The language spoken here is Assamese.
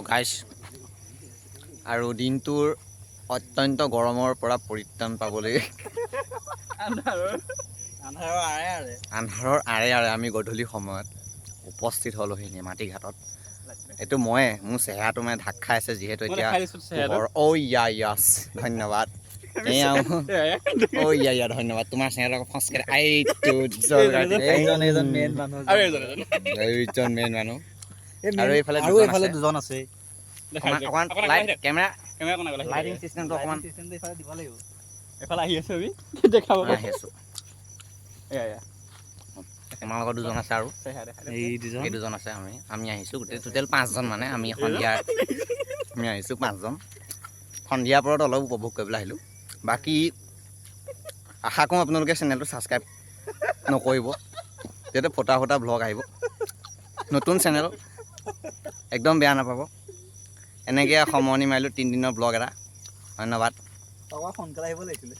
গাইছ আৰু দিনটোৰ অত্যন্ত গৰমৰ পৰা পৰিত্ৰাণ পাবলৈ আন্ধাৰৰ আৰে আৰে আমি গধূলি সময়ত উপস্থিত হ'লোহি নিমাতী ঘাটত। এইটো মোৰ চেহেৰাটো মানে ঢাক খাই আছে যিহেতু এতিয়া ইয়াছ ধন্যবাদ ধন্যবাদ তোমাৰ চেহেৰাটো ফচকে এইজন মেইন মানুহ আৰু এইফালে দুজন আছে। কেমেৰা লাইটিং চিষ্টেমটো অকণমান এফালে আহি আছে আমি দেখাব আহি আছোঁ। আমাৰ লগত দুজন আছে আৰু এই দুজন আছে। আমি আহিছোঁ গোটেই টোটেল 5জন মানে আমি আহিছোঁ 5জন। সন্ধিয়াৰ পৰত অলপ উপভোগ কৰিবলৈ আহিলোঁ। বাকী আশা কৰোঁ আপোনালোকে চেনেলটো ছাবস্ক্ৰাইব নকৰিব, যিহেতু ফটা ভ্লগ আহিব। নতুন চেনেল একদম বেয়া নাপাব। এনেকৈ সামৰণি মাৰিলোঁ 3 দিনৰ ব্লগ এটা। ধন্যবাদ। সোনকালে আহিব লাগিছিলে।